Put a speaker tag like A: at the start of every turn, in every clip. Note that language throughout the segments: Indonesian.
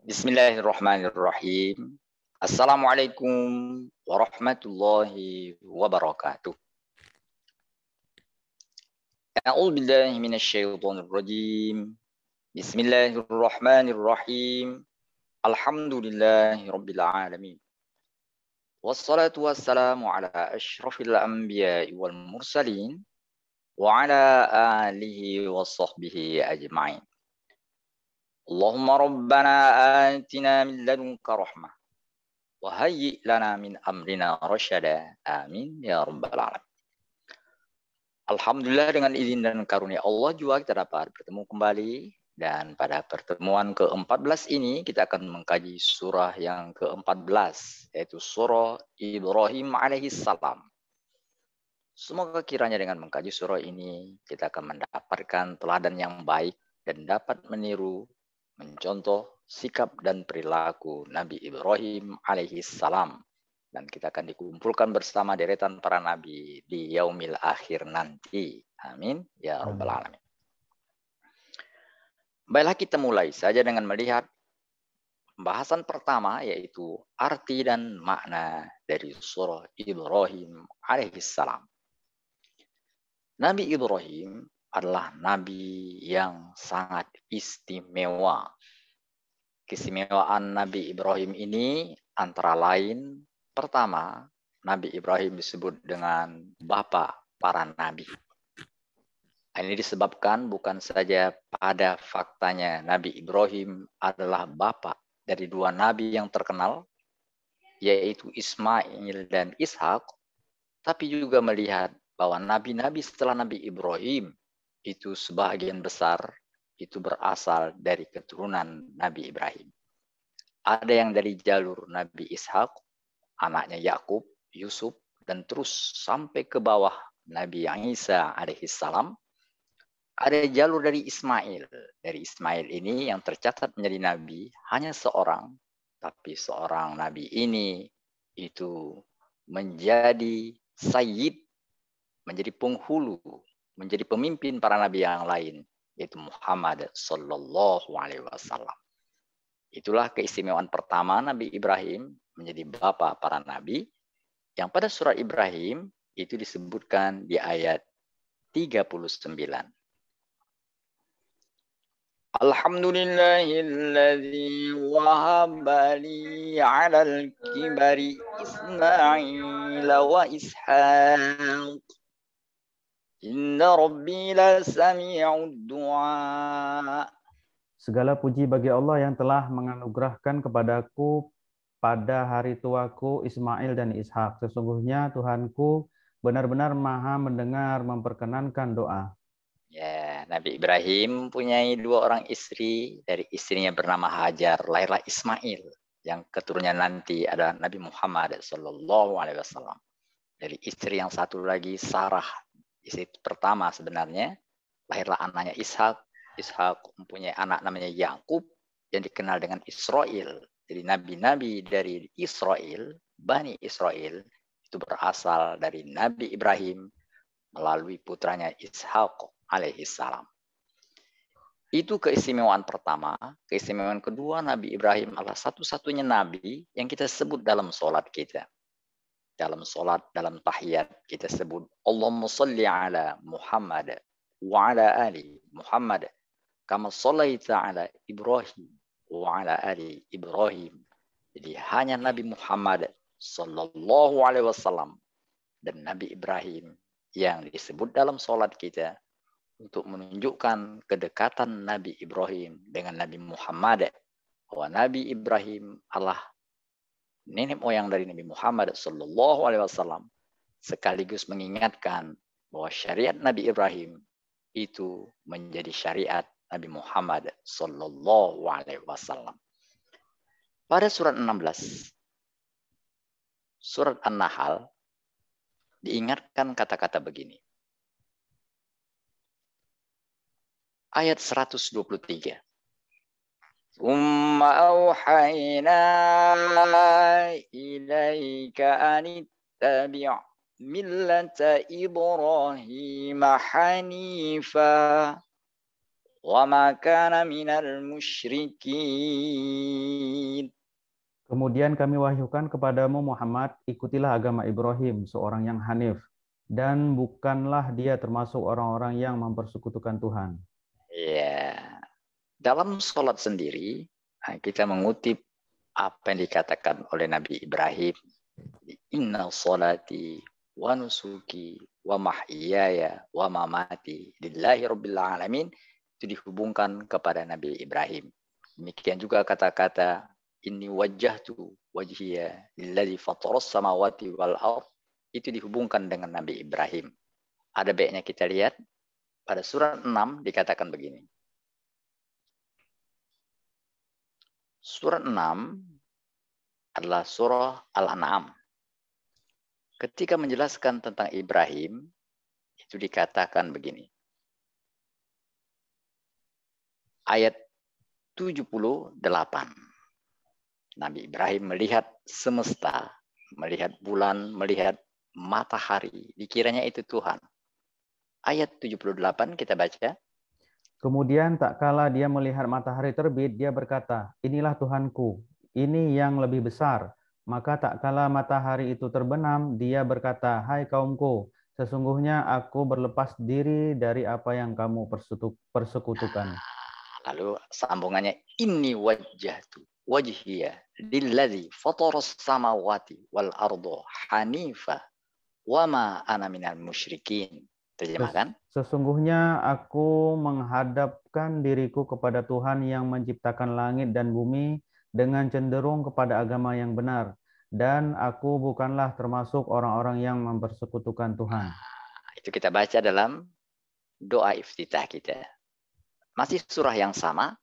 A: Bismillahirrahmanirrahim. Assalamualaikum warahmatullahi wabarakatuh. A'udzu billahi minasyaitonir rajim. Bismillahirrahmanirrahim. Alhamdulillahirabbil alamin. Wassalatu wassalamu ala asyrafil anbiya'i wal mursalin wa ala alihi washabbihi ajma'in. Allahumma rabbana atina min ladunka rahmah wa hayyi' lana min amrina rasyada. Amin ya rabbal alamin. Alhamdulillah, dengan izin dan karunia Allah juga kita dapat bertemu kembali, dan pada pertemuan ke-14 ini kita akan mengkaji surah yang ke-14, yaitu surah Ibrahim alaihissalam. Semoga kiranya dengan mengkaji surah ini kita akan mendapatkan teladan yang baik dan dapat meniru, mencontoh sikap dan perilaku Nabi Ibrahim alaihissalam, dan kita akan dikumpulkan bersama deretan para nabi di yaumil akhir nanti. Amin ya rabbal alamin. Baiklah, kita mulai saja dengan melihat pembahasan pertama, yaitu arti dan makna dari surah Ibrahim alaihissalam. Nabi Ibrahim adalah nabi yang sangat istimewa. Keistimewaan Nabi Ibrahim ini antara lain, pertama, Nabi Ibrahim disebut dengan bapa para nabi. Ini disebabkan bukan saja pada faktanya Nabi Ibrahim adalah bapa dari dua nabi yang terkenal, yaitu Ismail dan Ishak, tapi juga melihat bahwa nabi-nabi setelah Nabi Ibrahim itu sebagian besar itu berasal dari keturunan Nabi Ibrahim. Ada yang dari jalur Nabi Ishak, anaknya Yakub, Yusuf, dan terus sampai ke bawah Nabi Isa alaihissalam. Ada jalur dari Ismail. Dari Ismail ini yang tercatat menjadi nabi hanya seorang, tapi seorang nabi ini itu menjadi sayyid, menjadi penghulu, menjadi pemimpin para nabi yang lain, yaitu Muhammad sallallahu alaihi wasallam. Itulah keistimewaan pertama Nabi Ibrahim menjadi bapa para nabi, yang pada surat Ibrahim itu disebutkan di ayat 39. Alhamdulillahilladzi wahaba li 'alal kibari Ismail wa Ishaq. Inna rabbi lasami'ud du'a.
B: Segala puji bagi Allah yang telah menganugerahkan kepadaku pada hari tuaku Ismail dan Ishak. Sesungguhnya Tuhanku benar-benar maha mendengar memperkenankan doa.
A: Ya, Nabi Ibrahim punya dua orang istri. Dari istrinya bernama Hajar, lahirlah Ismail, yang keturunannya nanti adalah Nabi Muhammad sallallahu alaihi wasallam. Dari istri yang satu lagi, Sarah, istri pertama sebenarnya, lahirlah anaknya Ishak. Ishak mempunyai anak namanya Yakub yang dikenal dengan Israel. Jadi nabi-nabi dari Israel, Bani Israel, itu berasal dari Nabi Ibrahim melalui putranya Ishak alaihissalam. Itu keistimewaan pertama. Keistimewaan kedua, Nabi Ibrahim adalah satu-satunya nabi yang kita sebut dalam sholat kita. Dalam sholat, dalam tahiyat, kita sebut Allahumma salli ala Muhammad wa ala ali Muhammad kama shallaita ala Ibrahim wa ala ali Ibrahim. Jadi hanya Nabi Muhammad sallallahu alaihi wasallam dan Nabi Ibrahim yang disebut dalam sholat kita untuk menunjukkan kedekatan Nabi Ibrahim dengan Nabi Muhammad, bahwa Nabi Ibrahim adalah nenek moyang dari Nabi Muhammad sallallahu alaihi wasallam, sekaligus mengingatkan bahwa syariat Nabi Ibrahim itu menjadi syariat Nabi Muhammad sallallahu alaihi wasallam. Pada surat 16, surat An-Nahl, diingatkan kata-kata begini. Ayat 123. Tsumma auhayna ilaika anittabi' millata Ibrahim hanifa wa ma kana minal musyrikin.
B: Kemudian kami wahyukan kepadamu Muhammad, ikutilah agama Ibrahim, seorang yang hanif, dan bukanlah dia termasuk orang-orang yang mempersekutukan Tuhan.
A: Ya, dalam sholat sendiri, kita mengutip apa yang dikatakan oleh Nabi Ibrahim. Inna sholati wa nusuki wa mahyaya wa mamati lillahi rabbil alamin. Itu dihubungkan kepada Nabi Ibrahim. Demikian juga kata-kata inni wajjahtu wajhiya lillazi fataras samawati wal ard, itu dihubungkan dengan Nabi Ibrahim. Ada baiknya kita lihat pada surat 6 dikatakan begini. Surat 6 adalah surah Al-An'am. Ketika menjelaskan tentang Ibrahim, itu dikatakan begini. Ayat 78. Nabi Ibrahim melihat semesta, melihat bulan, melihat matahari. Dikiranya itu Tuhan. Ayat 78 kita baca.
B: Kemudian tak kala dia melihat matahari terbit, dia berkata, inilah Tuhanku, ini yang lebih besar. Maka tak kala matahari itu terbenam, dia berkata, hai kaumku, sesungguhnya aku berlepas diri dari apa yang kamu persekutukan.
A: Lalu sambungannya, inni wajjahtu wajhiya lillazi fataras samawati wal ardo hanifa wa ma ana minal musyrikin. Terjemahkan.
B: Sesungguhnya aku menghadapkan diriku kepada Tuhan yang menciptakan langit dan bumi dengan cenderung kepada agama yang benar. Dan aku bukanlah termasuk orang-orang yang mempersekutukan Tuhan.
A: Itu kita baca dalam doa iftitah kita. Masih surah yang sama,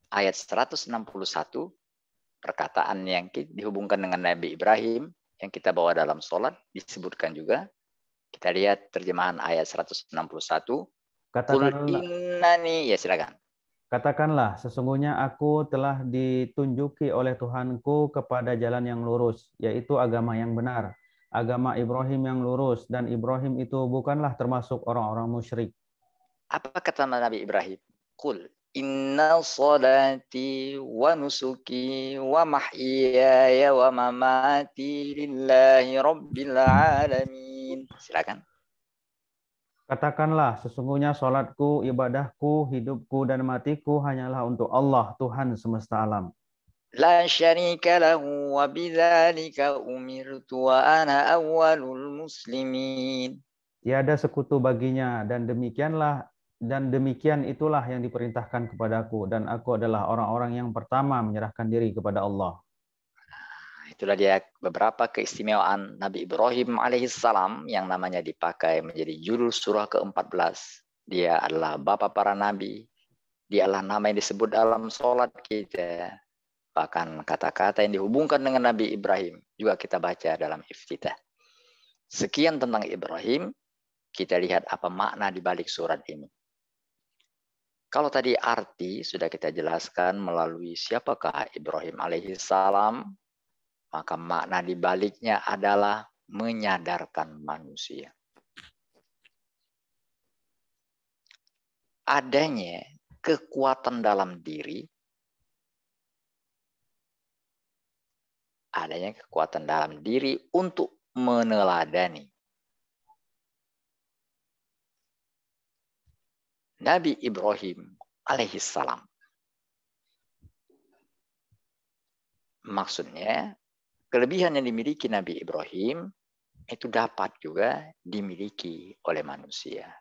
A: ayat 161, perkataan yang dihubungkan dengan Nabi Ibrahim, yang kita bawa dalam sholat, disebutkan juga. Kita lihat terjemahan ayat 161. Qul innani, ya silakan.
B: Katakanlah, sesungguhnya aku telah ditunjuki oleh Tuhanku kepada jalan yang lurus, yaitu agama yang benar, agama Ibrahim yang lurus, dan Ibrahim itu bukanlah termasuk orang-orang musyrik.
A: Apa kata Nabi Ibrahim? Qul inna salati wa nusuki wa mahyaya wa mamati lillahi rabbil alamin. Silakan.
B: Katakanlah, sesungguhnya sholatku, ibadahku, hidupku, dan matiku hanyalah untuk Allah, Tuhan semesta alam.
A: La syarika lahu wa bidzalika umirtu wa ana awwalul muslimin.
B: Tiada sekutu baginya, dan demikian itulah yang diperintahkan kepadaku, dan aku adalah orang-orang yang pertama menyerahkan diri kepada Allah.
A: Itulah dia beberapa keistimewaan Nabi Ibrahim alaihissalam yang namanya dipakai menjadi judul surah ke-14. Dia adalah bapa para nabi. Dia adalah nama yang disebut dalam sholat kita. Bahkan kata-kata yang dihubungkan dengan Nabi Ibrahim juga kita baca dalam iftitah. Sekian tentang Ibrahim. Kita lihat apa makna di balik surat ini. Kalau tadi arti sudah kita jelaskan melalui siapakah Ibrahim alaihissalam, maka makna di baliknya adalah menyadarkan manusia. Adanya kekuatan dalam diri, untuk meneladani. Nabi Ibrahim alaihissalam. Maksudnya, kelebihan yang dimiliki Nabi Ibrahim itu dapat juga dimiliki oleh manusia.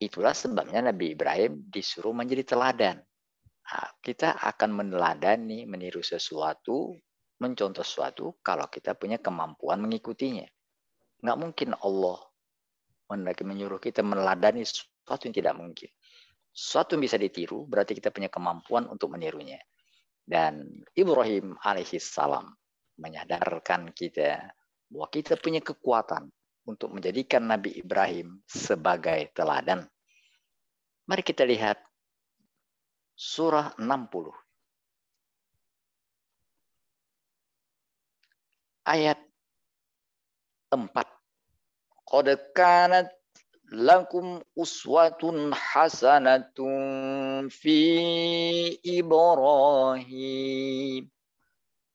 A: Itulah sebabnya Nabi Ibrahim disuruh menjadi teladan. Nah, kita akan meneladani, meniru sesuatu, mencontoh sesuatu kalau kita punya kemampuan mengikutinya. Nggak mungkin Allah menyuruh kita meneladani sesuatu yang tidak mungkin. Sesuatu yang bisa ditiru berarti kita punya kemampuan untuk menirunya. Dan Ibrahim alaihissalam menyadarkan kita bahwa kita punya kekuatan untuk menjadikan Nabi Ibrahim sebagai teladan. Mari kita lihat surah 60. Ayat 4. qad kanat lakum uswatun hasanatun fi Ibrahim.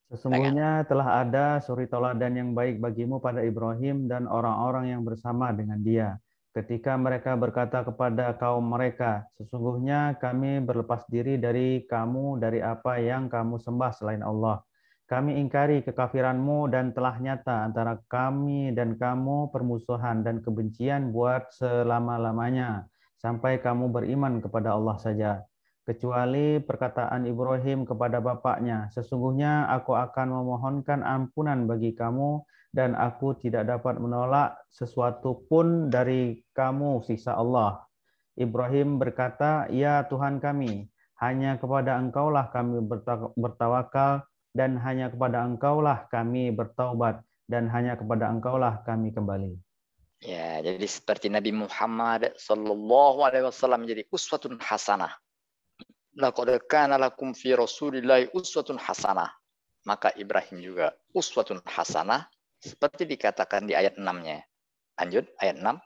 B: Sesungguhnya telah ada suri teladan yang baik bagimu pada Ibrahim dan orang-orang yang bersama dengan dia. Ketika mereka berkata kepada kaum mereka, sesungguhnya kami berlepas diri dari kamu dari apa yang kamu sembah selain Allah. Kami ingkari kekafiranmu dan telah nyata antara kami dan kamu permusuhan dan kebencian buat selama-lamanya, sampai kamu beriman kepada Allah saja. Kecuali perkataan Ibrahim kepada bapaknya, sesungguhnya aku akan memohonkan ampunan bagi kamu dan aku tidak dapat menolak sesuatu pun dari kamu sisa Allah. Ibrahim berkata, ya Tuhan kami, hanya kepada Engkaulah kami bertawakal dan hanya kepada Engkaulah kami bertaubat dan hanya kepada Engkaulah kami kembali.
A: Ya, jadi seperti Nabi Muhammad sallallahu alaihi wasallam menjadi uswatun hasanah. Laqad kana lakum fi Rasulillahi uswatun hasanah. Maka Ibrahim juga uswatun hasanah seperti dikatakan di ayat 6-nya. Lanjut ayat 6.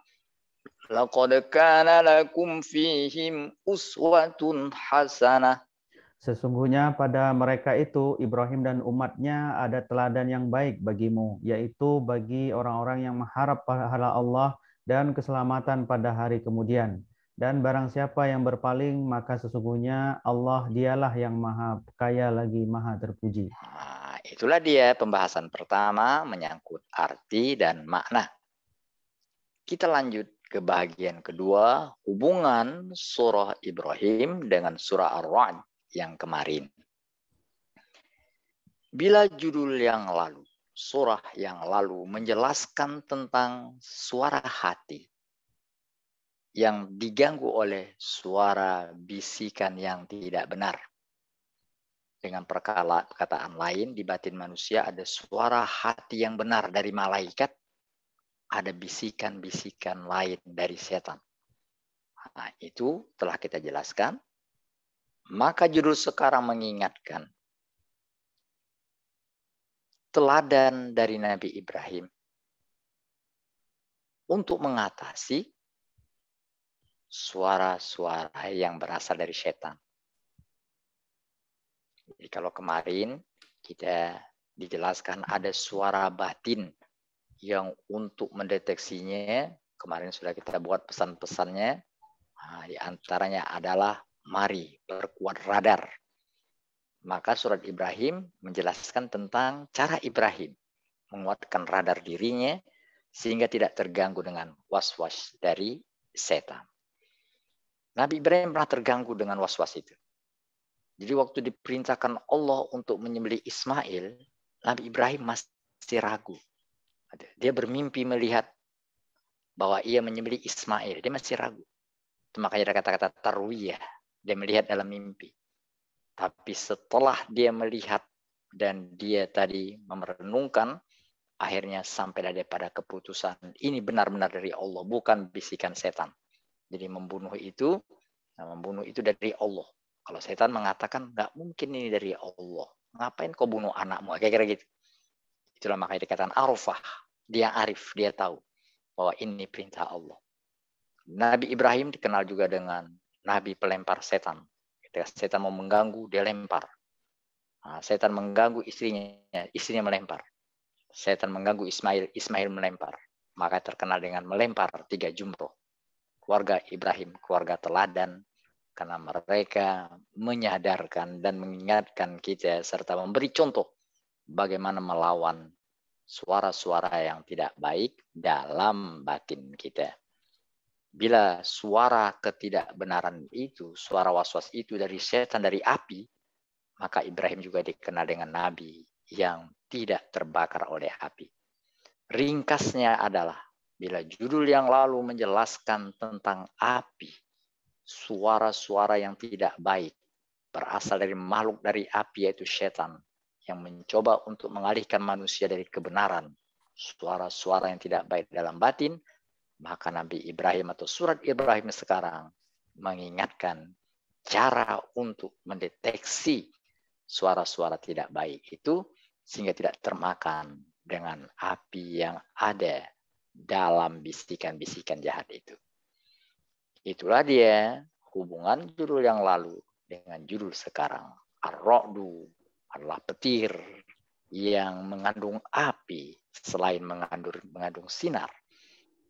A: Laqad kana lakum fihim uswatun hasanah.
B: Sesungguhnya pada mereka itu, Ibrahim dan umatnya ada teladan yang baik bagimu, yaitu bagi orang-orang yang mengharap pahala Allah dan keselamatan pada hari kemudian. Dan barang siapa yang berpaling, maka sesungguhnya Allah dialah yang maha kaya lagi maha terpuji.
A: Nah, itulah dia pembahasan pertama menyangkut arti dan makna. Kita lanjut ke bagian kedua, hubungan surah Ibrahim dengan surah Ar-Ra'd yang kemarin. Bila judul yang lalu, surah yang lalu menjelaskan tentang suara hati yang diganggu oleh suara bisikan yang tidak benar. Dengan perkataan lain, di batin manusia ada suara hati yang benar dari malaikat, ada bisikan-bisikan lain dari setan. Nah, itu telah kita jelaskan. Maka judul sekarang mengingatkan teladan dari Nabi Ibrahim untuk mengatasi suara-suara yang berasal dari setan. Jadi kalau kemarin kita dijelaskan ada suara batin yang untuk mendeteksinya, kemarin sudah kita buat pesan-pesannya, nah, di antaranya adalah mari perkuat radar. Maka surat Ibrahim menjelaskan tentang cara Ibrahim menguatkan radar dirinya sehingga tidak terganggu dengan was-was dari setan. Nabi Ibrahim pernah terganggu dengan was-was itu. Jadi waktu diperintahkan Allah untuk menyembelih Ismail, Nabi Ibrahim masih ragu. Dia bermimpi melihat bahwa ia menyembelih Ismail. Dia masih ragu. Itu makanya ada kata-kata tarwiyah. Dia melihat dalam mimpi. Tapi setelah dia melihat dan dia tadi merenungkan, akhirnya sampai pada keputusan ini benar-benar dari Allah, bukan bisikan setan. Jadi membunuh itu dari Allah. Kalau setan mengatakan nggak mungkin ini dari Allah, ngapain kau bunuh anakmu? Kayak gitu. Itulah makanya dikatakan arafah. Dia arif, dia tahu bahwa ini perintah Allah. Nabi Ibrahim dikenal juga dengan Nabi pelempar setan. Ketika setan mau mengganggu, dia lempar. Nah, setan mengganggu istrinya melempar. Setan mengganggu Ismail melempar. Maka terkenal dengan melempar 3 jumroh. Keluarga Ibrahim, keluarga teladan, karena mereka menyadarkan dan mengingatkan kita serta memberi contoh bagaimana melawan suara-suara yang tidak baik dalam batin kita. Bila suara ketidakbenaran itu, suara was-was itu dari setan, dari api, maka Ibrahim juga dikenal dengan nabi yang tidak terbakar oleh api. Ringkasnya adalah bila judul yang lalu menjelaskan tentang api, suara-suara yang tidak baik berasal dari makhluk dari api yaitu setan yang mencoba untuk mengalihkan manusia dari kebenaran, suara-suara yang tidak baik dalam batin, maka Nabi Ibrahim atau surat Ibrahim sekarang mengingatkan cara untuk mendeteksi suara-suara tidak baik itu sehingga tidak termakan dengan api yang ada dalam bisikan-bisikan jahat itu. Itulah dia hubungan judul yang lalu dengan judul sekarang. Ar-Ra'du adalah petir yang mengandung api selain mengandung sinar.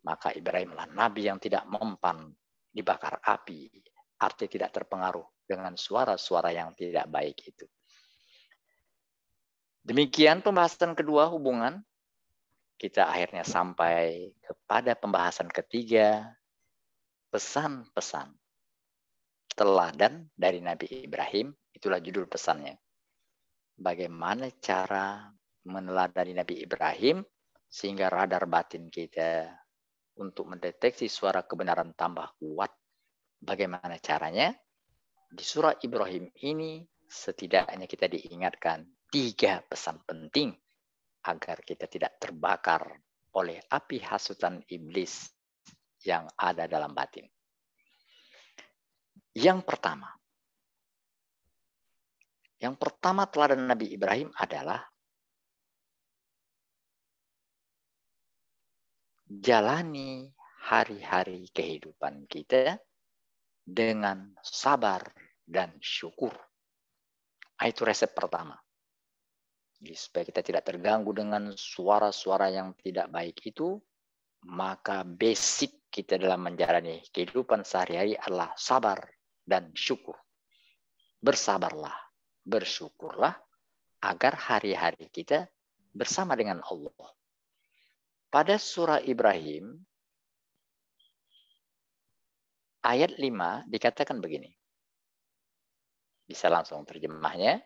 A: Maka Ibrahimlah nabi yang tidak mempan dibakar api, artinya tidak terpengaruh dengan suara-suara yang tidak baik itu. Demikian pembahasan kedua hubungan. Kita akhirnya sampai kepada pembahasan ketiga, pesan-pesan teladan dari Nabi Ibrahim. Itulah judul pesannya. Bagaimana cara meneladani Nabi Ibrahim sehingga radar batin kita untuk mendeteksi suara kebenaran tambah kuat. Bagaimana caranya? Di surah Ibrahim ini setidaknya kita diingatkan 3 pesan penting agar kita tidak terbakar oleh api hasutan iblis yang ada dalam batin. Yang pertama teladan Nabi Ibrahim adalah jalani hari-hari kehidupan kita dengan sabar dan syukur. Itu resep pertama. Jadi, supaya kita tidak terganggu dengan suara-suara yang tidak baik itu, maka basic kita dalam menjalani kehidupan sehari-hari adalah sabar dan syukur. Bersabarlah, bersyukurlah agar hari-hari kita bersama dengan Allah. Pada surah Ibrahim, ayat 5 dikatakan begini. Bisa langsung terjemahnya.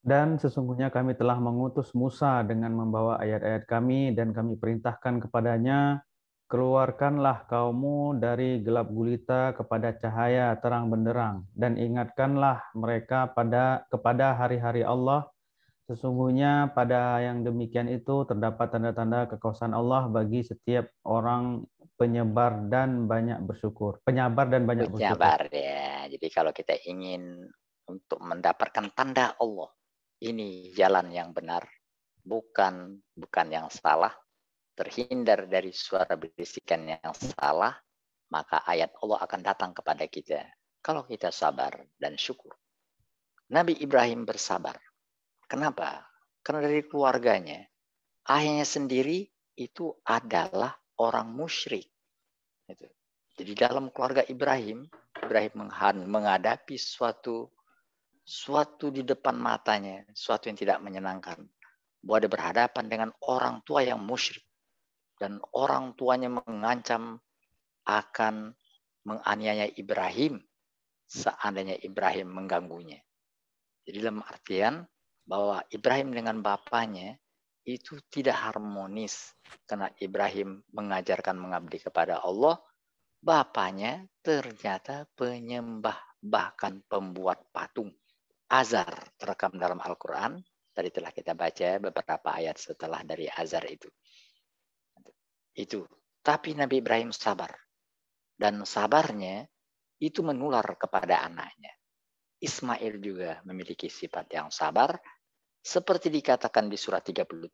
B: Dan sesungguhnya kami telah mengutus Musa dengan membawa ayat-ayat kami dan kami perintahkan kepadanya, keluarkanlah kaummu dari gelap gulita kepada cahaya terang benderang dan ingatkanlah mereka kepada hari-hari Allah. Sesungguhnya pada yang demikian itu terdapat tanda-tanda kekuasaan Allah bagi setiap orang penyabar dan banyak bersyukur.
A: Penyabar ya. Jadi kalau kita ingin untuk mendapatkan tanda Allah, ini jalan yang benar, bukan yang salah, terhindar dari suara bisikan yang salah, maka ayat Allah akan datang kepada kita kalau kita sabar dan syukur. Nabi Ibrahim bersabar. Kenapa? Karena dari keluarganya, ayahnya sendiri itu adalah orang musyrik. Jadi dalam keluarga Ibrahim menghadapi suatu di depan matanya, suatu yang tidak menyenangkan. Bahwa dia berhadapan dengan orang tua yang musyrik. Dan orang tuanya mengancam akan menganiaya Ibrahim seandainya Ibrahim mengganggunya. Jadi dalam artian bahwa Ibrahim dengan bapaknya itu tidak harmonis. Karena Ibrahim mengajarkan mengabdi kepada Allah, bapaknya ternyata penyembah, bahkan pembuat patung. Azar terekam dalam Al-Quran. Tadi telah kita baca beberapa ayat setelah dari Azar itu. Tapi Nabi Ibrahim sabar. Dan sabarnya itu menular kepada anaknya. Ismail juga memiliki sifat yang sabar. Seperti dikatakan di surat 37.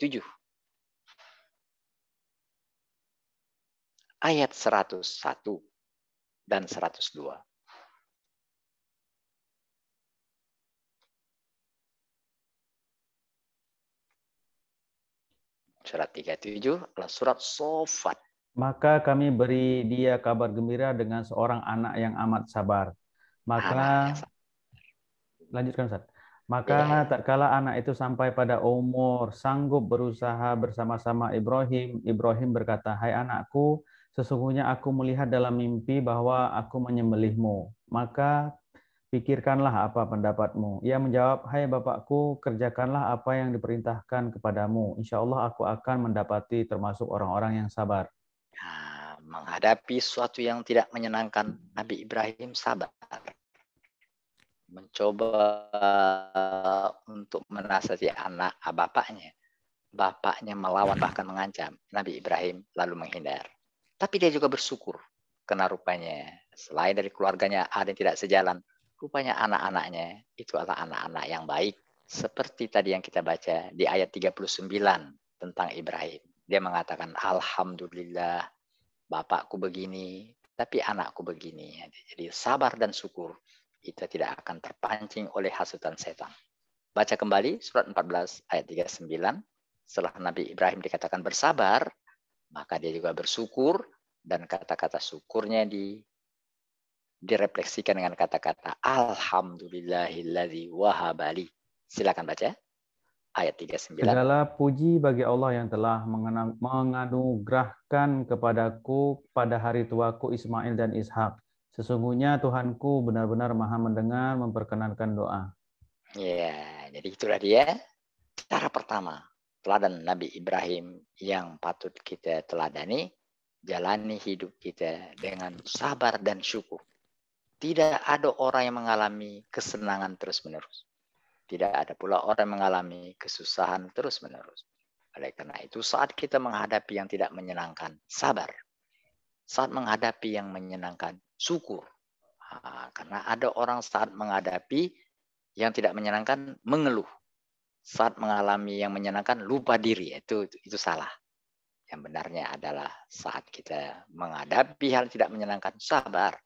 A: Ayat 101 dan 102. Surat 37 adalah surat Shofat.
B: Maka kami beri dia kabar gembira dengan seorang anak yang amat sabar. Lanjutkan Ustaz. Maka tatkala anak itu sampai pada umur sanggup berusaha bersama-sama Ibrahim, Ibrahim berkata, "Hai anakku, sesungguhnya aku melihat dalam mimpi bahwa aku menyembelihmu. Maka pikirkanlah apa pendapatmu." Ia menjawab, "Hai bapakku, kerjakanlah apa yang diperintahkan kepadamu. Insya Allah aku akan mendapati termasuk orang-orang yang sabar."
A: Menghadapi sesuatu yang tidak menyenangkan, Nabi Ibrahim sabar. Mencoba untuk menasihati bapaknya. Bapaknya melawan bahkan mengancam. Nabi Ibrahim lalu menghindar. Tapi dia juga bersyukur. Karena rupanya selain dari keluarganya ada yang tidak sejalan, rupanya anak-anaknya itu adalah anak-anak yang baik. Seperti tadi yang kita baca di ayat 39 tentang Ibrahim. Dia mengatakan, alhamdulillah, bapakku begini, tapi anakku begini. Jadi sabar dan syukur itu tidak akan terpancing oleh hasutan setan. Baca kembali surat 14 ayat 39. Setelah Nabi Ibrahim dikatakan bersabar, maka dia juga bersyukur, dan kata-kata syukurnya direfleksikan dengan kata-kata alhamdulillahilladzi wahabali. Silakan baca ayat 39.
B: Segala puji bagi Allah yang telah menganugerahkan kepadaku pada hari tuaku Ismail dan Ishak. Sesungguhnya Tuhanku benar-benar Maha mendengar, memperkenankan doa.
A: Ya, jadi itulah dia cara pertama, teladan Nabi Ibrahim yang patut kita teladani. Jalani hidup kita dengan sabar dan syukur. Tidak ada orang yang mengalami kesenangan terus-menerus. Tidak ada pula orang yang mengalami kesusahan terus-menerus. Oleh karena itu, saat kita menghadapi yang tidak menyenangkan, sabar. Saat menghadapi yang menyenangkan, syukur. Karena ada orang saat menghadapi yang tidak menyenangkan, mengeluh. Saat mengalami yang menyenangkan, lupa diri. Itu salah. Yang benarnya adalah saat kita menghadapi hal tidak menyenangkan, sabar.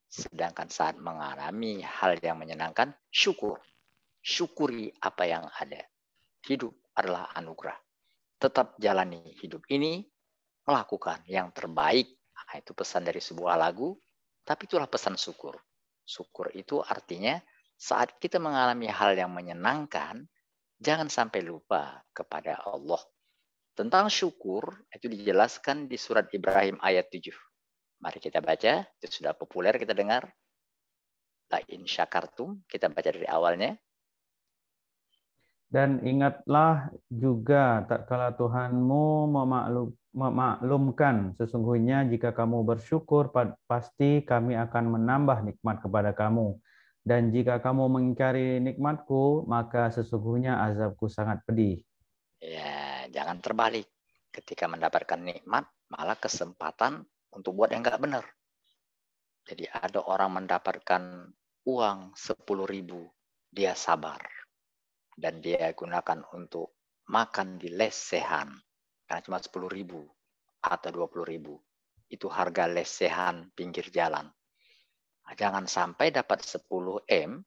A: Sedangkan saat mengalami hal yang menyenangkan, syukur. Syukuri apa yang ada. Hidup adalah anugerah. Tetap jalani hidup ini, melakukan yang terbaik. Itu pesan dari sebuah lagu, tapi itulah pesan syukur. Syukur itu artinya saat kita mengalami hal yang menyenangkan, jangan sampai lupa kepada Allah. Tentang syukur, itu dijelaskan di surat Ibrahim ayat 7. Mari kita baca, itu sudah populer kita dengar. La in syakartum, kita baca dari awalnya.
B: Dan ingatlah juga tatkala Tuhanmu memaklumkan, sesungguhnya jika kamu bersyukur, pasti kami akan menambah nikmat kepada kamu. Dan jika kamu mengingkari nikmatku, maka sesungguhnya azabku sangat pedih.
A: Ya, jangan terbalik. Ketika mendapatkan nikmat, malah kesempatan untuk buat yang nggak benar. Jadi ada orang mendapatkan uang 10.000, dia sabar. Dan dia gunakan untuk makan di lesehan. Karena cuma 10.000 atau 20.000. Itu harga lesehan pinggir jalan. Nah, jangan sampai dapat 10 M,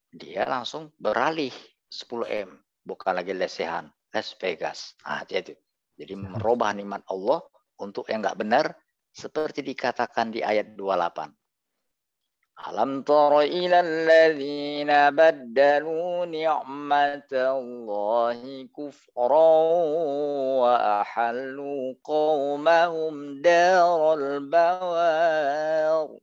A: dia langsung beralih 10 M. Bukan lagi lesehan, Las Vegas. Nah, jadi merubah nikmat Allah untuk yang nggak benar, seperti dikatakan di ayat 28. Alam tara ilal ladzina baddalu ni'matallahi kufran wa ahallu qaumahum daral bawar.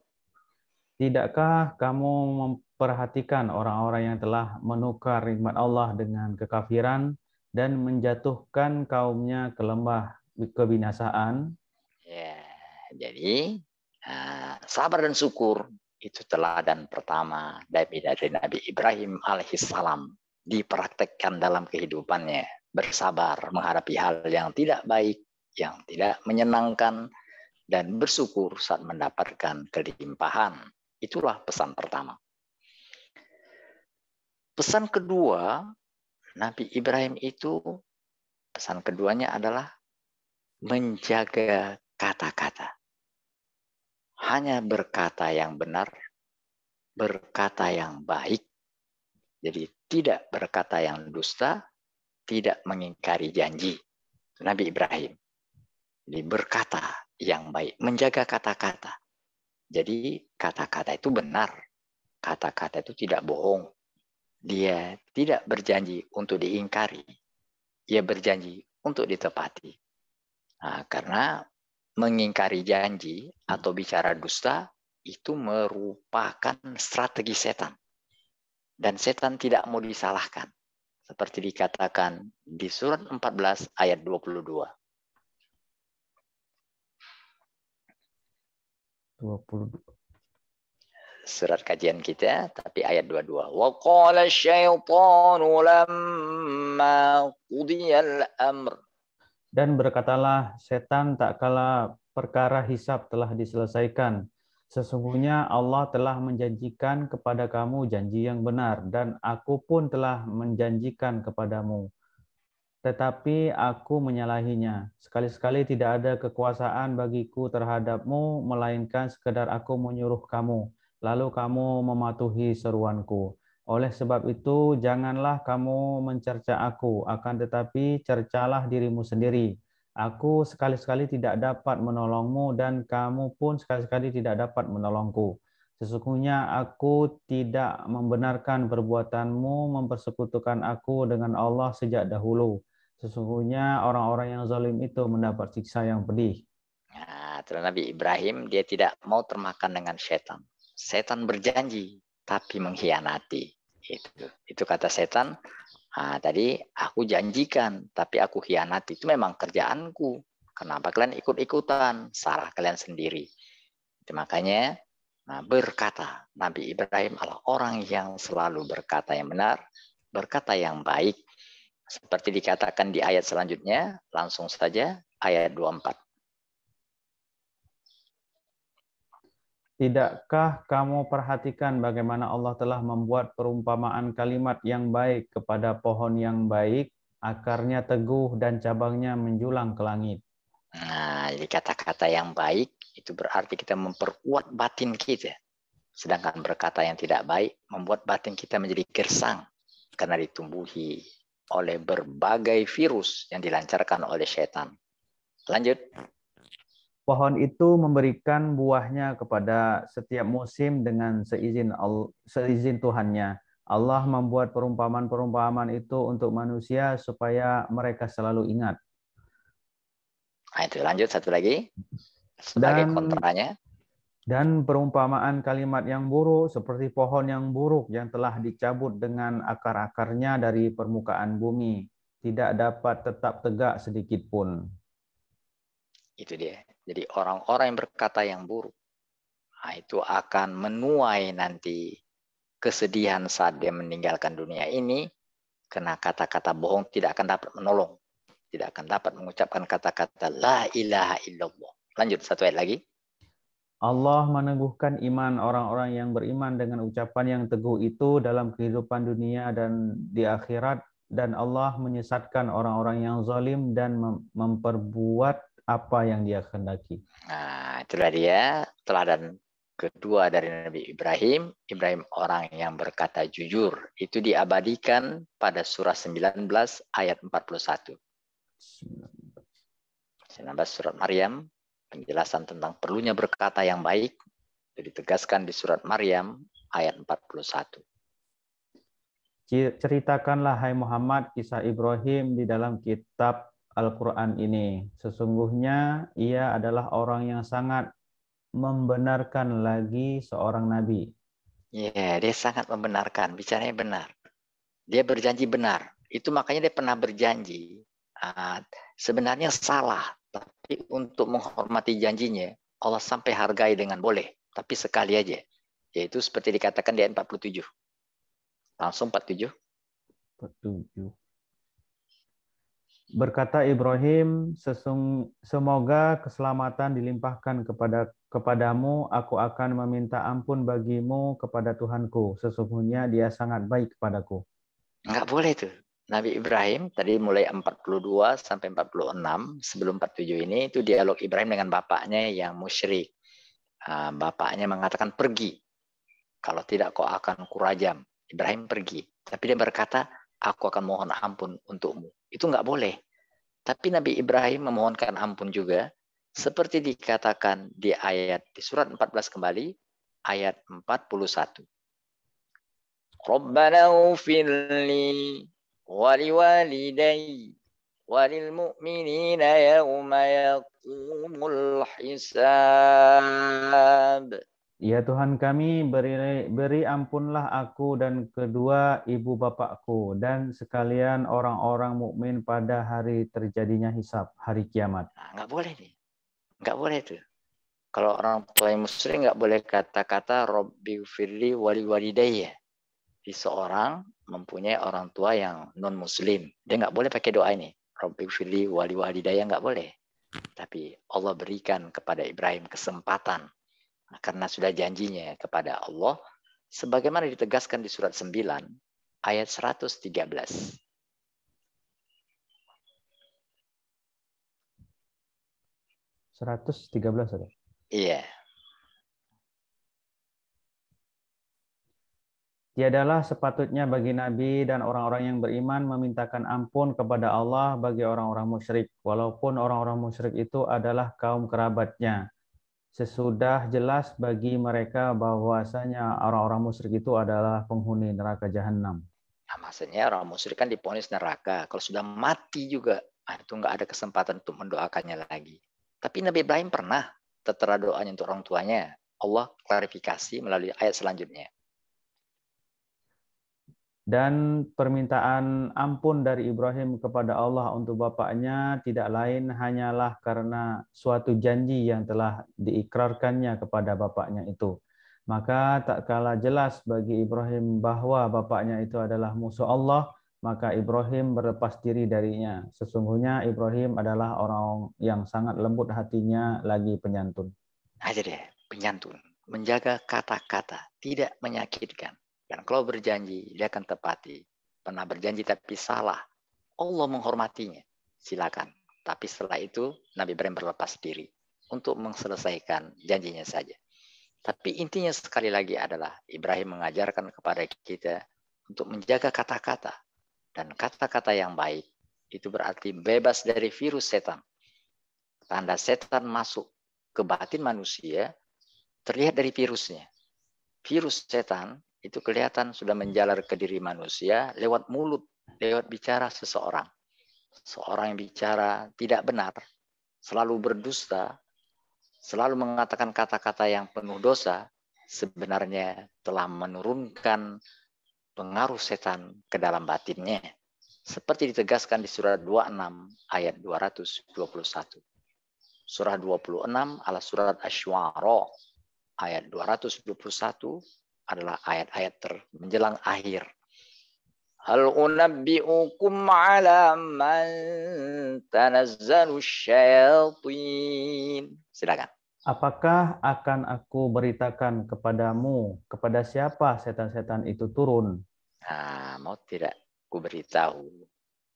B: Tidakkah kamu memperhatikan orang-orang yang telah menukar nikmat Allah dengan kekafiran dan menjatuhkan kaumnya ke lembah kebinasaan?
A: Ya, jadi sabar dan syukur itu teladan pertama dari Nabi Ibrahim alaihissalam, dipraktekkan dalam kehidupannya. Bersabar menghadapi hal yang tidak baik, yang tidak menyenangkan, dan bersyukur saat mendapatkan kelimpahan. Itulah pesan pertama. Pesan kedua, Nabi Ibrahim itu, pesan keduanya adalah menjaga kata-kata. Hanya berkata yang benar, berkata yang baik. Jadi tidak berkata yang dusta, tidak mengingkari janji. Nabi Ibrahim. Jadi berkata yang baik, menjaga kata-kata. Jadi kata-kata itu benar. Kata-kata itu tidak bohong. Dia tidak berjanji untuk diingkari. Dia berjanji untuk ditepati. Nah, karena mengingkari janji atau bicara dusta itu merupakan strategi setan. Dan setan tidak mau disalahkan. Seperti dikatakan di surat 14 ayat 22.
B: 22.
A: Surat kajian kita, tapi ayat 22. Wa qala syaitanu lamma qudiyal amr.
B: Dan berkatalah setan tak kala perkara hisab telah diselesaikan. Sesungguhnya Allah telah menjanjikan kepada kamu janji yang benar, dan aku pun telah menjanjikan kepadamu tetapi aku menyalahinya. Sekali-sekali tidak ada kekuasaan bagiku terhadapmu, melainkan sekedar aku menyuruh kamu, lalu kamu mematuhi seruanku. Oleh sebab itu, janganlah kamu mencerca aku, akan tetapi cercalah dirimu sendiri. Aku sekali-sekali tidak dapat menolongmu, dan kamu pun sekali-sekali tidak dapat menolongku. Sesungguhnya aku tidak membenarkan perbuatanmu mempersekutukan aku dengan Allah sejak dahulu. Sesungguhnya orang-orang yang zalim itu mendapat siksa yang pedih.
A: Nah, terus Nabi Ibrahim dia tidak mau termakan dengan setan. Setan berjanji tapi mengkhianati. Itu kata setan. Nah, tadi aku janjikan tapi aku khianati. Itu memang kerjaanku. Kenapa kalian ikut-ikutan? Salah kalian sendiri. Itu makanya berkata Nabi Ibrahim adalah orang yang selalu berkata yang benar, berkata yang baik. Seperti dikatakan di ayat selanjutnya, langsung saja ayat 24.
B: Tidakkah kamu perhatikan bagaimana Allah telah membuat perumpamaan kalimat yang baik kepada pohon yang baik, akarnya teguh dan cabangnya menjulang ke langit?
A: Nah, jadi kata-kata yang baik itu berarti kita memperkuat batin kita. Sedangkan berkata yang tidak baik membuat batin kita menjadi gersang karena ditumbuhi oleh berbagai virus yang dilancarkan oleh setan. Lanjut.
B: Pohon itu memberikan buahnya kepada setiap musim dengan seizin Tuhannya. Allah membuat perumpamaan-perumpamaan itu untuk manusia supaya mereka selalu ingat.
A: Nah, itu lanjut satu lagi sebagai
B: Dan
A: kontranya.
B: Dan perumpamaan kalimat yang buruk seperti pohon yang buruk yang telah dicabut dengan akar-akarnya dari permukaan bumi, tidak dapat tetap tegak sedikit pun.
A: Itu dia. Jadi orang-orang yang berkata yang buruk, itu akan menuai nanti kesedihan saat dia meninggalkan dunia ini, karena kata-kata bohong tidak akan dapat menolong. Tidak akan dapat mengucapkan kata-kata la ilaha illallah. Lanjut satu ayat lagi.
B: Allah meneguhkan iman orang-orang yang beriman dengan ucapan yang teguh itu dalam kehidupan dunia dan di akhirat, dan Allah menyesatkan orang-orang yang zalim dan memperbuat apa yang dia kehendaki.
A: Nah, itulah dia teladan kedua dari Nabi Ibrahim. Ibrahim orang yang berkata jujur. Itu diabadikan pada surah 19 ayat 41. 19 surat Maryam. Penjelasan tentang perlunya berkata yang baik itu ditegaskan di surat Maryam ayat 41.
B: Ceritakanlah hai Muhammad kisah Ibrahim di dalam kitab Al-Quran ini. Sesungguhnya ia adalah orang yang sangat membenarkan lagi seorang nabi.
A: Ya, dia sangat membenarkan, bicaranya benar. Dia berjanji benar. Itu makanya dia pernah berjanji. Sebenarnya salah, tapi untuk menghormati janjinya, Allah sampai hargai dengan boleh, tapi sekali aja. Yaitu seperti dikatakan di ayat 47. Langsung 47.
B: Berkata Ibrahim, semoga keselamatan dilimpahkan kepadamu, aku akan meminta ampun bagimu kepada Tuhanku. Sesungguhnya dia sangat baik kepadaku.
A: Enggak boleh tuh. Nabi Ibrahim tadi mulai 42 sampai 46, sebelum 47 ini itu dialog Ibrahim dengan bapaknya yang musyrik. Bapaknya mengatakan pergi. Kalau tidak kau akan kurajam. Ibrahim pergi. Tapi dia berkata, aku akan mohon ampun untukmu. Itu enggak boleh. Tapi Nabi Ibrahim memohonkan ampun juga. Seperti dikatakan di surat 14 kembali, ayat 41. Rabbana ufir li waliwalidayya walil mu'minina yawma yaqumul hisab.
B: Ya Tuhan kami, beri ampunlah aku dan kedua ibu bapakku dan sekalian orang-orang mukmin pada hari terjadinya hisab, hari kiamat.
A: Nah, nggak boleh nih. Nggak boleh tuh. Kalau orang tua yang muslim nggak boleh kata-kata Rabbi firli wali walidayya. Di seorang mempunyai orang tua yang non muslim, dia nggak boleh pakai doa ini. Rabbi firli wali walidayya, nggak boleh. Tapi Allah berikan kepada Ibrahim kesempatan karena sudah janjinya kepada Allah sebagaimana ditegaskan di surat 9 ayat 113.
B: 113 ada.
A: Iya.
B: Tiadalah sepatutnya bagi Nabi dan orang-orang yang beriman memintakan ampun kepada Allah bagi orang-orang musyrik, walaupun orang-orang musyrik itu adalah kaum kerabatnya. Sesudah jelas bagi mereka bahwasanya orang-orang musyrik itu adalah penghuni neraka jahanam.
A: Nah, maksudnya orang musyrik kan diponis neraka. Kalau sudah mati juga, itu nggak ada kesempatan untuk mendoakannya lagi. Tapi Nabi Ibrahim pernah tertera doanya untuk orang tuanya. Allah klarifikasi melalui ayat selanjutnya.
B: Dan permintaan ampun dari Ibrahim kepada Allah untuk bapaknya tidak lain hanyalah karena suatu janji yang telah diikrarkannya kepada bapaknya itu. Maka tak kalah jelas bagi Ibrahim bahwa bapaknya itu adalah musuh Allah, maka Ibrahim berlepas diri darinya. Sesungguhnya Ibrahim adalah orang yang sangat lembut hatinya lagi penyantun.
A: Aja deh, penyantun. Menjaga kata-kata, tidak menyakitkan. Dan kalau berjanji, dia akan tepati. Pernah berjanji tapi salah, Allah menghormatinya. Silakan. Tapi setelah itu, Nabi Ibrahim berlepas diri untuk menyelesaikan janjinya saja. Tapi intinya sekali lagi adalah Ibrahim mengajarkan kepada kita untuk menjaga kata-kata. Dan kata-kata yang baik itu berarti bebas dari virus setan. Tanda setan masuk ke batin manusia terlihat dari virusnya. Virus setan itu kelihatan sudah menjalar ke diri manusia lewat mulut, lewat bicara seseorang. Seorang yang bicara tidak benar, selalu berdusta, selalu mengatakan kata-kata yang penuh dosa, sebenarnya telah menurunkan pengaruh setan ke dalam batinnya. Seperti ditegaskan di surat 26 ayat 221. Surah 26 adalah surat Asy-Syu'ara ayat 221 adalah ayat-ayat menjelang akhir. Hal unabbi'ukum ala man tanazzalu syayatin. Silakan.
B: Apakah akan aku beritakan kepadamu kepada siapa setan-setan itu turun?
A: Nah, mau tidak ku beritahu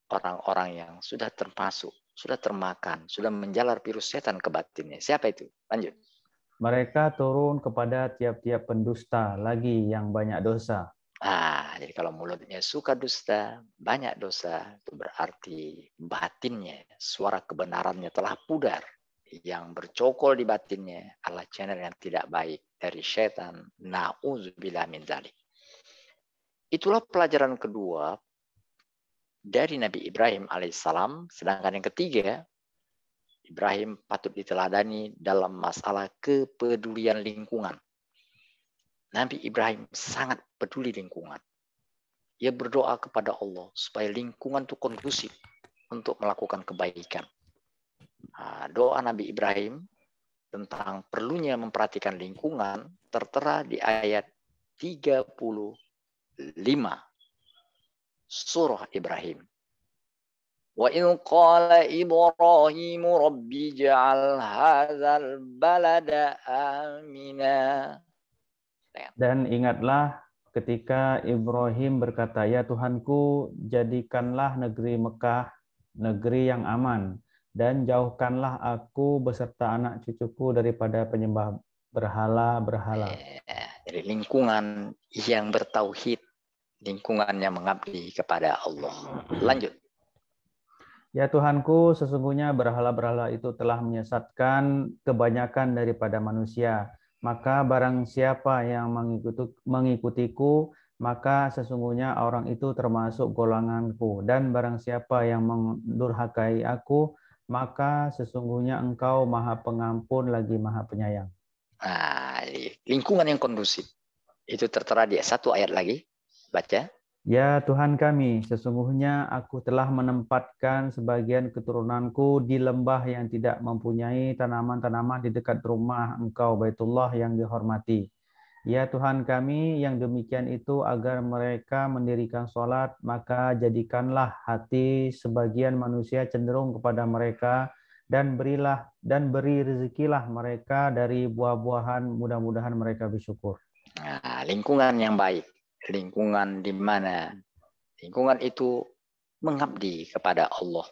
A: orang-orang yang sudah termasuk, sudah termakan, sudah menjalar virus setan ke batinnya. Siapa itu? Lanjut.
B: Mereka turun kepada tiap-tiap pendusta lagi yang banyak dosa.
A: Jadi kalau mulutnya suka dusta, banyak dosa, itu berarti batinnya, suara kebenarannya telah pudar. Yang bercokol di batinnya adalah channel yang tidak baik dari setan. Na'udzubillah min dzalik. Itulah pelajaran kedua dari Nabi Ibrahim alaihissalam. Sedangkan yang ketiga, Ibrahim patut diteladani dalam masalah kepedulian lingkungan. Nabi Ibrahim sangat peduli lingkungan. Ia berdoa kepada Allah supaya lingkungan itu kondusif untuk melakukan kebaikan. Doa Nabi Ibrahim tentang perlunya memperhatikan lingkungan tertera di ayat 35 surah Ibrahim. Wa in qala Ibrahim rabbi ja'al hadzal balada amina.
B: Dan ingatlah ketika Ibrahim berkata, "Ya Tuhanku, jadikanlah negeri Mekah negeri yang aman dan jauhkanlah aku beserta anak cucuku daripada penyembah berhala-berhala."
A: Jadi lingkungan yang bertauhid, lingkungan yang mengabdi kepada Allah. Lanjut.
B: Ya Tuhanku, sesungguhnya berhala-berhala itu telah menyesatkan kebanyakan daripada manusia. Maka barang siapa yang mengikutiku, maka sesungguhnya orang itu termasuk golonganku. Dan barang siapa yang mendurhakai aku, maka sesungguhnya engkau maha pengampun lagi maha penyayang.
A: Lingkungan yang kondusif. Itu tertera di satu ayat lagi. Baca.
B: Ya Tuhan kami, sesungguhnya aku telah menempatkan sebagian keturunanku di lembah yang tidak mempunyai tanaman-tanaman di dekat rumah Engkau, Baitullah yang dihormati. Ya Tuhan kami, yang demikian itu agar mereka mendirikan sholat, maka jadikanlah hati sebagian manusia cenderung kepada mereka dan beri rezekilah mereka dari buah-buahan, mudah-mudahan mereka bersyukur.
A: Lingkungan yang baik. Lingkungan di mana lingkungan itu mengabdi kepada Allah.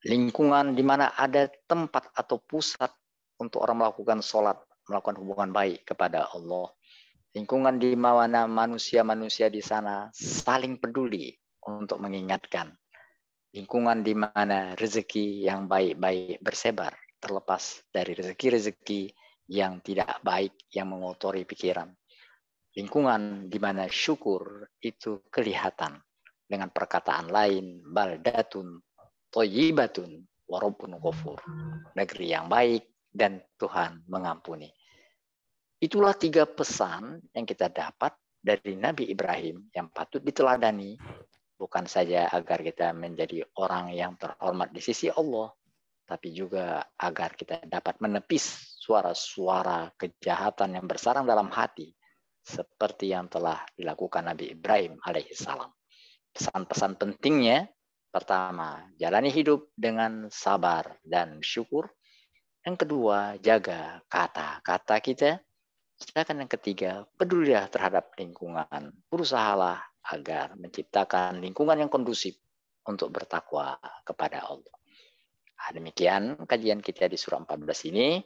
A: Lingkungan di mana ada tempat atau pusat untuk orang melakukan sholat, melakukan hubungan baik kepada Allah. Lingkungan di mana manusia-manusia di sana saling peduli untuk mengingatkan. Lingkungan di mana rezeki yang baik-baik bersebar, terlepas dari rezeki-rezeki yang tidak baik yang mengotori pikiran. Lingkungan di mana syukur itu kelihatan dengan perkataan lain, baldatun, thayyibatun, wa rabbun ghafur. Negeri yang baik dan Tuhan mengampuni. Itulah 3 pesan yang kita dapat dari Nabi Ibrahim yang patut diteladani. Bukan saja agar kita menjadi orang yang terhormat di sisi Allah, tapi juga agar kita dapat menepis suara-suara kejahatan yang bersarang dalam hati, seperti yang telah dilakukan Nabi Ibrahim alaihissalam. Pesan-pesan pentingnya, pertama, jalani hidup dengan sabar dan syukur. Yang kedua, jaga kata-kata kita. Sedangkan yang ketiga, pedulilah terhadap lingkungan. Berusahalah agar menciptakan lingkungan yang kondusif untuk bertakwa kepada Allah. Demikian kajian kita di surah 14 ini.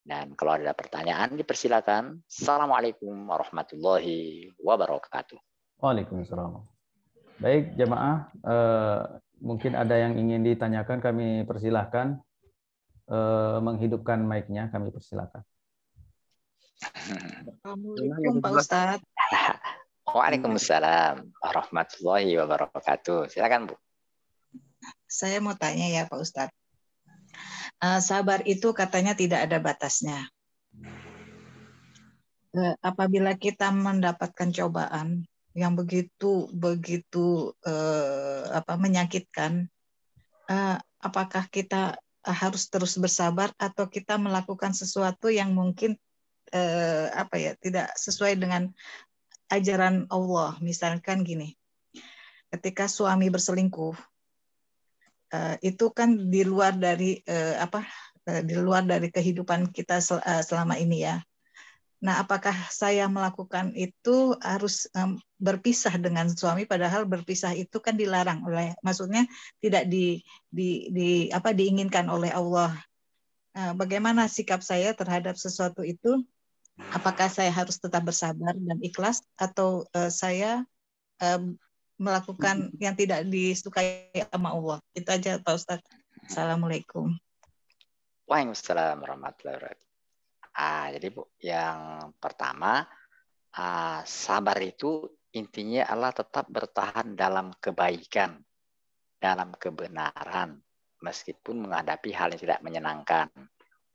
A: Dan kalau ada pertanyaan, dipersilakan. Assalamualaikum warahmatullahi wabarakatuh.
B: Waalaikumsalam. Baik, jamaah, mungkin ada yang ingin ditanyakan, kami persilahkan. Menghidupkan mic-nya, kami persilahkan.
C: Assalamualaikum Pak Ustadz.
A: Waalaikumsalam warahmatullahi wabarakatuh. Silakan Bu.
C: Saya mau tanya ya Pak Ustadz. Sabar itu katanya tidak ada batasnya. Apabila kita mendapatkan cobaan yang begitu menyakitkan, apakah kita harus terus bersabar atau kita melakukan sesuatu yang mungkin tidak sesuai dengan ajaran Allah? Misalkan gini, ketika suami berselingkuh, itu kan di luar dari kehidupan kita selama ini ya. Nah, apakah saya melakukan itu harus berpisah dengan suami, padahal berpisah itu kan dilarang maksudnya tidak diinginkan oleh Allah. Bagaimana sikap saya terhadap sesuatu itu? Apakah saya harus tetap bersabar dan ikhlas, atau saya melakukan yang tidak disukai sama Allah? Itu aja Pak Ustadz. Assalamualaikum.
A: Waalaikumsalam warahmatullahi wabarakatuh. Jadi Bu, yang pertama, sabar itu intinya adalah tetap bertahan dalam kebaikan, dalam kebenaran, meskipun menghadapi hal yang tidak menyenangkan.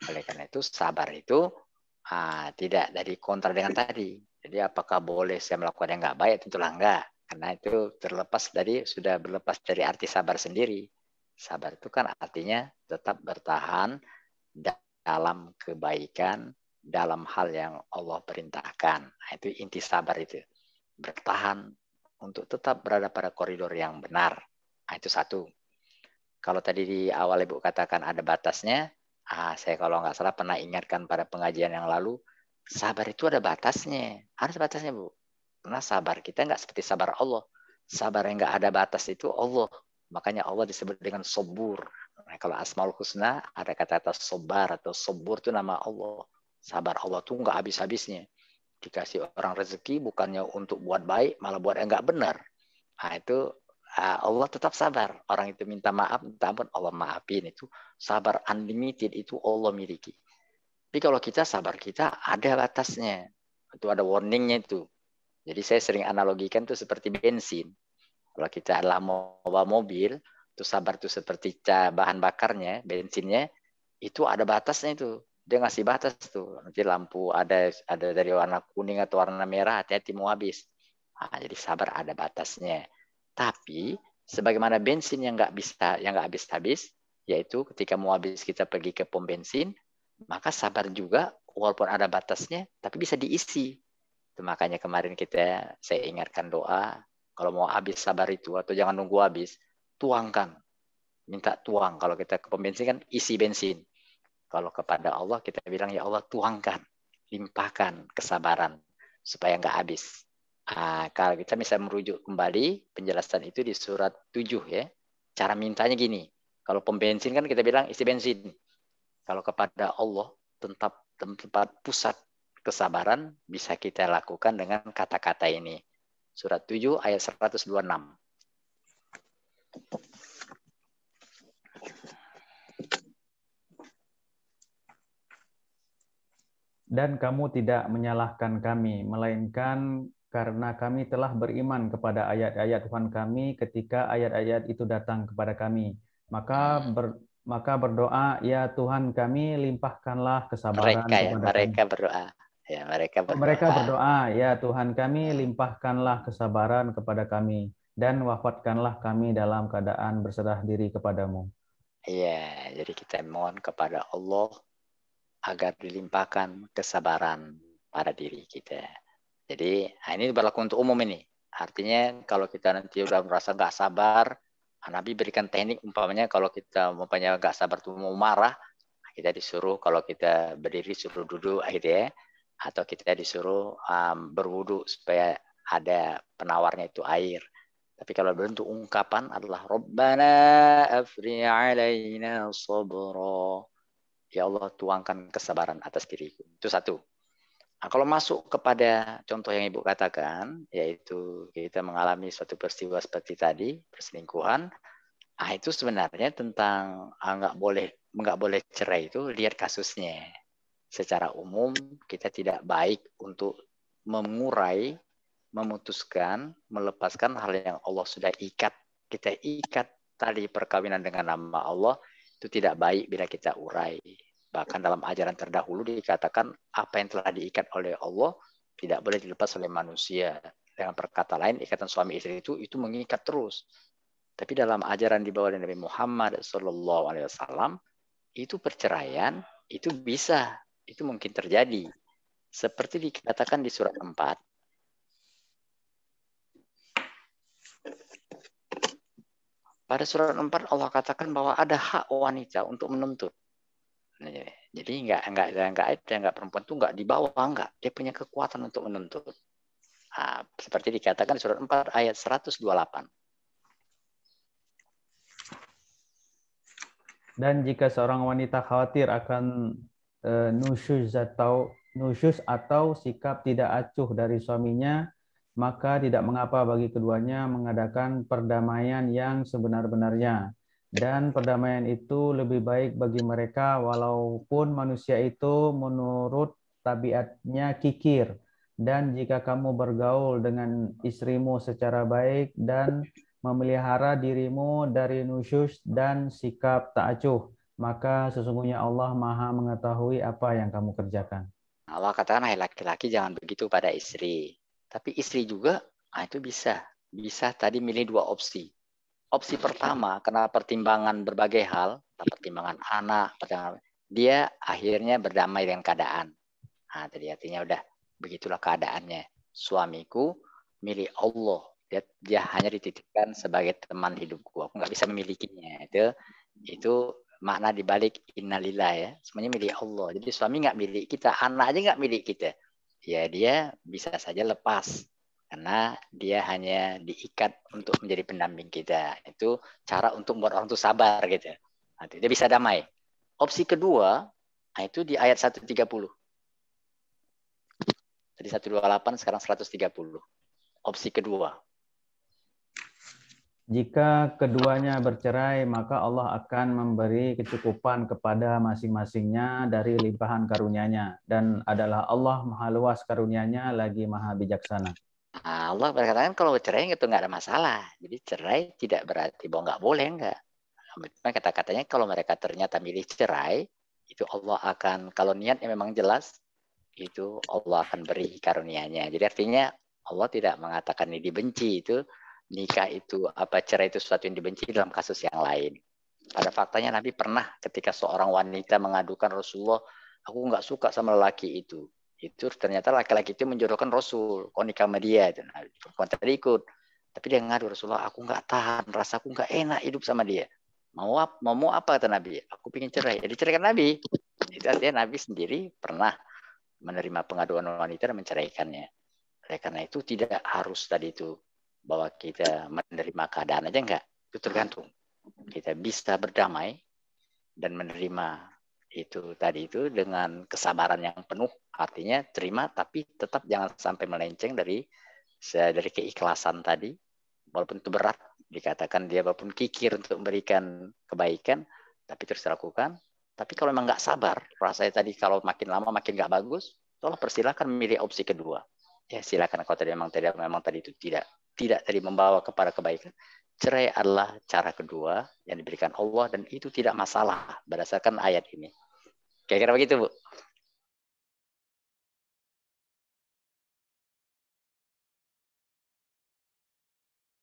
A: Oleh karena itu, sabar itu tidak dari kontra dengan tadi. Jadi apakah boleh saya melakukan yang nggak baik? Tentulah enggak. Karena itu sudah berlepas dari arti sabar sendiri. Sabar itu kan artinya tetap bertahan dalam kebaikan, dalam hal yang Allah perintahkan. Nah, itu inti sabar itu. Bertahan untuk tetap berada pada koridor yang benar. Nah, itu satu. Kalau tadi di awal Ibu katakan ada batasnya, saya kalau nggak salah pernah ingatkan pada pengajian yang lalu, sabar itu ada batasnya. Ada batasnya Bu. Karena sabar kita nggak seperti sabar Allah. Sabar yang nggak ada batas itu Allah. Makanya Allah disebut dengan sobur. Nah, kalau Asmaul Husna ada kata-kata sobar atau sobur itu nama Allah. Sabar Allah tuh nggak habis-habisnya. Dikasih orang rezeki bukannya untuk buat baik, malah buat yang nggak benar. Nah, itu Allah tetap sabar. Orang itu minta maaf, minta ampun, Allah maafin. Itu sabar unlimited, itu Allah miliki. Tapi kalau kita sabar kita ada batasnya. Itu ada warningnya itu. Jadi saya sering analogikan itu seperti bensin. Kalau kita adalah bawa mobil, itu sabar itu seperti bahan bakarnya, bensinnya, itu ada batasnya itu. Dia ngasih batas tuh. Nanti lampu ada dari warna kuning atau warna merah, hati-hati mau habis. Nah, jadi sabar ada batasnya. Tapi sebagaimana bensin yang nggak habis-habis, yaitu ketika mau habis kita pergi ke pom bensin, maka sabar juga walaupun ada batasnya, tapi bisa diisi. Itu makanya kemarin saya ingatkan doa, kalau mau habis sabar itu atau jangan nunggu habis, tuangkan. Minta tuang. Kalau kita ke pom bensin kan isi bensin. Kalau kepada Allah kita bilang, ya Allah tuangkan, limpahkan kesabaran supaya nggak habis. Kalau kita bisa merujuk kembali penjelasan itu di surat 7 ya. Cara mintanya gini. Kalau pom bensin kan kita bilang isi bensin. Kalau kepada Allah tempat pusat kesabaran bisa kita lakukan dengan kata-kata ini. Surat 7 ayat 126.
B: Dan kamu tidak menyalahkan kami, melainkan karena kami telah beriman kepada ayat-ayat Tuhan kami ketika ayat-ayat itu datang kepada kami. Maka berdoa, ya Tuhan kami, limpahkanlah kesabaran kepada kami.
A: Mereka berdoa. Ya,
B: mereka berdoa, ya Tuhan kami, limpahkanlah kesabaran kepada kami, dan wafatkanlah kami dalam keadaan berserah diri kepadamu.
A: Iya, jadi kita mohon kepada Allah agar dilimpahkan kesabaran pada diri kita. Jadi ini berlaku untuk umum ini. Artinya kalau kita nanti udah merasa nggak sabar, Nabi berikan teknik umpamanya kalau kita umpamanya nggak sabar tuh mau marah, kita disuruh kalau kita berdiri suruh duduk akhirnya, atau kita disuruh berwudu supaya ada penawarnya itu air. Tapi kalau bentuk ungkapan adalah Rabbana afri alaina sabra. Ya Allah, tuangkan kesabaran atas diriku. Itu satu. Nah, kalau masuk kepada contoh yang Ibu katakan, yaitu kita mengalami suatu peristiwa seperti tadi, perselingkuhan, itu sebenarnya tentang nggak boleh cerai itu, lihat kasusnya. Secara umum, kita tidak baik untuk mengurai, memutuskan, melepaskan hal yang Allah sudah ikat. Kita ikat tali perkawinan dengan nama Allah, itu tidak baik bila kita urai. Bahkan dalam ajaran terdahulu dikatakan apa yang telah diikat oleh Allah tidak boleh dilepas oleh manusia. Dengan perkata lain, ikatan suami istri itu mengikat terus. Tapi dalam ajaran dibawa oleh Nabi Muhammad SAW, itu perceraian, itu bisa, itu mungkin terjadi. Seperti dikatakan di surat 4. Pada surat 4 Allah katakan bahwa ada hak wanita untuk menuntut. Jadi enggak perempuan itu enggak dibawa, enggak. Dia punya kekuatan untuk menuntut. Seperti dikatakan di surat 4 ayat 128.
B: Dan jika seorang wanita khawatir akan nusyuz atau sikap tidak acuh dari suaminya, maka tidak mengapa bagi keduanya mengadakan perdamaian yang sebenar-benarnya. Dan perdamaian itu lebih baik bagi mereka walaupun manusia itu menurut tabiatnya kikir. Dan jika kamu bergaul dengan istrimu secara baik dan memelihara dirimu dari nusyuz dan sikap tak acuh, maka sesungguhnya Allah Maha mengetahui apa yang kamu kerjakan.
A: Allah katakan, hai laki-laki jangan begitu pada istri. Tapi istri juga, itu bisa tadi milih dua opsi. Opsi pertama, karena pertimbangan berbagai hal, pertimbangan anak, dia akhirnya berdamai dengan keadaan. Tadi artinya udah begitulah keadaannya. Suamiku milik Allah. Dia hanya dititipkan sebagai teman hidupku. Aku nggak bisa memilikinya. Itu makna dibalik innalillah ya. Semuanya milik Allah. Jadi suami nggak milik kita, anak aja nggak milik kita. Ya dia bisa saja lepas karena dia hanya diikat untuk menjadi pendamping kita. Itu cara untuk membuat orang itu sabar gitu. Nanti dia bisa damai. Opsi kedua itu di ayat 130. Tadi 128 sekarang 130. Opsi kedua.
B: Jika keduanya bercerai, maka Allah akan memberi kecukupan kepada masing-masingnya dari limpahan karunia-Nya. Dan adalah Allah Maha Luas karunia-Nya lagi Maha Bijaksana.
A: Allah berkata kalau cerai itu nggak ada masalah. Jadi cerai tidak berarti bahwa nggak boleh, nggak. Kata-katanya kalau mereka ternyata milih cerai, itu Allah akan, kalau niatnya memang jelas, itu Allah akan beri karunia-Nya. Jadi artinya Allah tidak mengatakan ini dibenci, itu nikah itu cerai itu sesuatu yang dibenci dalam kasus yang lain. Pada faktanya Nabi pernah ketika seorang wanita mengadukan Rasulullah, aku nggak suka sama lelaki itu ternyata laki-laki itu menjodohkan Rasul, kok nikah sama dia, itu perempuan tadi ikut, tapi dia ngadu Rasulullah, aku nggak tahan, rasaku nggak enak hidup sama dia. Mau apa kata Nabi? Aku pengen cerai. Jadi ceraikan Nabi. Itu artinya Nabi sendiri pernah menerima pengaduan wanita dan menceraikannya. Oleh karena itu tidak harus tadi itu bahwa kita menerima keadaan aja, enggak. Itu tergantung. Kita bisa berdamai dan menerima itu tadi itu dengan kesabaran yang penuh, artinya terima tapi tetap jangan sampai melenceng dari keikhlasan tadi, walaupun itu berat, dikatakan dia walaupun kikir untuk memberikan kebaikan tapi terus dilakukan. Tapi kalau memang nggak sabar, rasanya tadi kalau makin lama makin nggak bagus, tolong persilahkan memilih opsi kedua. Ya silakan, kalau tadi memang tadi itu tidak tadi membawa kepada kebaikan, cerai adalah cara kedua yang diberikan Allah dan itu tidak masalah berdasarkan ayat ini. Kira-kira begitu, Bu.